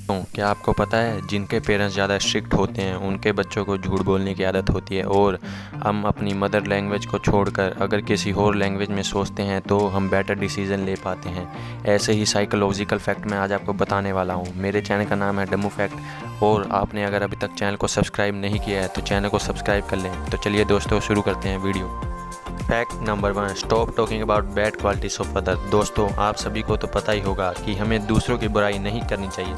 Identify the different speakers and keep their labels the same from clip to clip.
Speaker 1: तो क्या आपको पता है जिनके पेरेंट्स ज़्यादा स्ट्रिक्ट होते हैं उनके बच्चों को झूठ बोलने की आदत होती है और हम अपनी मदर लैंग्वेज को छोड़कर अगर किसी और लैंग्वेज में सोचते हैं तो हम बेटर डिसीजन ले पाते हैं। ऐसे ही साइकोलॉजिकल फैक्ट मैं आज आपको बताने वाला हूँ। मेरे चैनल का नाम है डम्मू फैक्ट और आपने अगर अभी तक चैनल को सब्सक्राइब नहीं किया है तो चैनल को सब्सक्राइब कर लें। तो चलिए दोस्तों शुरू करते हैं video. Fact number 1, stop talking about bad qualities of other. दोस्तों आप सभी को तो पता ही होगा कि हमें दूसरों की बुराई नहीं करनी चाहिए।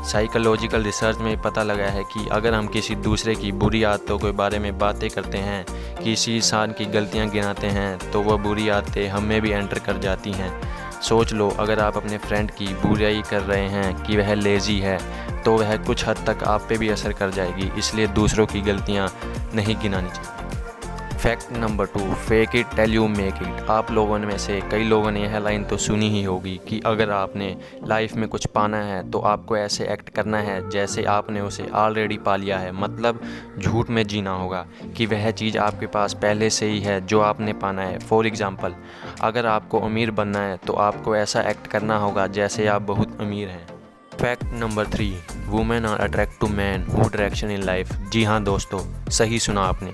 Speaker 1: साइकोलॉजिकल रिसर्च में पता लगा है कि अगर हम किसी दूसरे की बुरी आदतों के बारे में बातें करते हैं, किसी इंसान की गलतियां गिनाते हैं तो वह बुरी आदतें हमें भी एंटर कर जाती हैं। सोच लो, अगर आप अपने फ्रेंड की बुराई कर रहे हैं कि वह लेज़ी है तो वह कुछ हद तक आप पे भी असर कर जाएगी, इसलिए दूसरों की गलतियाँ नहीं गिनानी चाहिए। Fact number 2, fake it till you make it. आप लोगों में से कई लोगों ने यह लाइन तो सुनी ही होगी कि अगर आपने लाइफ में कुछ पाना है तो आपको ऐसे एक्ट करना है जैसे आपने उसे ऑलरेडी पा लिया है। मतलब झूठ में जीना होगा कि वह चीज़ आपके पास पहले से ही है जो आपने पाना है। फॉर एग्ज़ाम्पल, अगर आपको अमीर बनना है तो आपको ऐसा एक्ट करना होगा जैसे आप बहुत अमीर हैं। Fact number 3, women are attract to man who direction in life. जी हाँ दोस्तों, सही सुना आपने।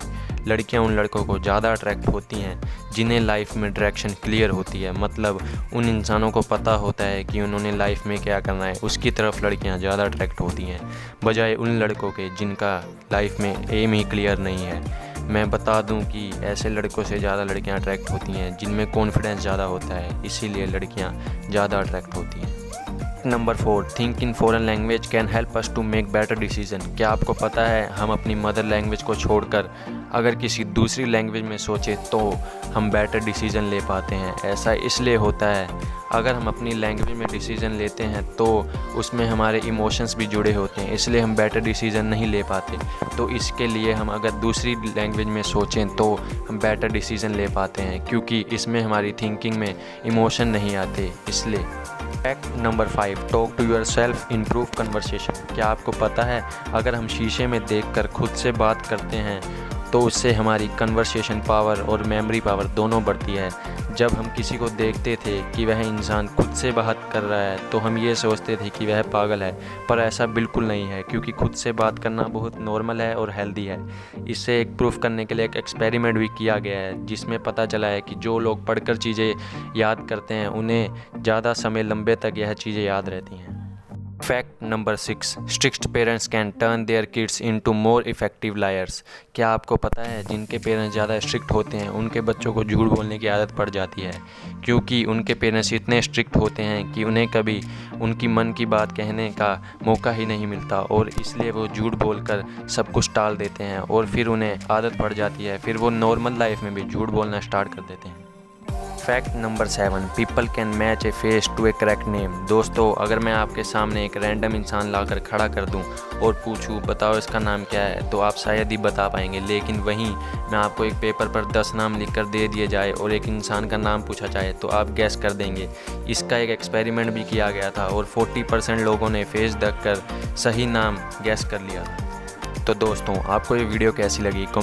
Speaker 1: लड़कियां उन लड़कों को ज़्यादा अट्रैक्ट होती हैं जिन्हें लाइफ में डायरेक्शन क्लियर होती है। मतलब उन इंसानों को पता होता है कि उन्होंने लाइफ में क्या करना है, उसकी तरफ लड़कियां ज़्यादा अट्रैक्ट होती हैं बजाय उन लड़कों के जिनका लाइफ में एम ही क्लियर नहीं है। मैं बता दूं कि ऐसे लड़कों से ज़्यादा लड़कियां अट्रैक्ट होती हैं जिनमें कॉन्फिडेंस ज़्यादा होता है, इसीलिए लड़कियां ज़्यादा अट्रैक्ट होती हैं। Number 4, think in foreign language can help us to make better decision. क्या आपको पता है हम अपनी मदर लैंग्वेज को छोड़कर अगर किसी दूसरी लैंग्वेज में सोचें तो हम बेटर डिसीजन ले पाते हैं। ऐसा इसलिए होता है, अगर हम अपनी लैंग्वेज में डिसीजन लेते हैं तो उसमें हमारे इमोशंस भी जुड़े होते हैं, इसलिए हम बेटर डिसीजन नहीं ले पाते। तो इसके लिए हम अगर दूसरी लैंग्वेज में सोचें तो हम बेटर डिसीजन ले पाते हैं, क्योंकि इसमें हमारी थिंकिंग में इमोशन नहीं आते इसलिए। Fact number 5, talk to yourself improve conversation. क्या आपको पता है अगर हम शीशे में देखकर खुद से बात करते हैं तो उससे हमारी कन्वर्सेशन पावर और मेमोरी पावर दोनों बढ़ती है। जब हम किसी को देखते थे कि वह इंसान खुद से बात कर रहा है तो हम ये सोचते थे कि वह पागल है, पर ऐसा बिल्कुल नहीं है, क्योंकि खुद से बात करना बहुत नॉर्मल है और हेल्दी है। इसे एक प्रूफ करने के लिए एक एक्सपेरिमेंट भी किया गया है जिसमें पता चला है कि जो लोग पढ़कर चीज़ें याद करते हैं उन्हें ज़्यादा समय लंबे तक यह चीज़ें याद रहती हैं। Fact number 6, strict parents can turn their kids into more effective lawyers. क्या आपको पता है जिनके पेरेंट्स ज़्यादा स्ट्रिक्ट होते हैं उनके बच्चों को झूठ बोलने की आदत पड़ जाती है, क्योंकि उनके पेरेंट्स इतने स्ट्रिक्ट होते हैं कि उन्हें कभी उनकी मन की बात कहने का मौका ही नहीं मिलता और इसलिए वो झूठ बोलकर सब कुछ टाल देते हैं और फिर उन्हें आदत पड़ जाती है, फिर वो नॉर्मल लाइफ में भी झूठ बोलना स्टार्ट कर देते हैं। Fact number 7, people can match a face to a correct name. दोस्तों अगर मैं आपके सामने एक रैंडम इंसान लाकर खड़ा कर दूं और पूछूं बताओ इसका नाम क्या है तो आप शायद ही बता पाएंगे, लेकिन वहीं मैं आपको एक पेपर पर 10 नाम लिखकर दे दिए जाए और एक इंसान का नाम पूछा जाए तो आप गैस कर देंगे। इसका एक एक्सपेरिमेंट भी किया गया था और 40% लोगों ने फेस देखकर सही नाम गैस कर लिया। तो दोस्तों आपको ये वीडियो कैसी लगी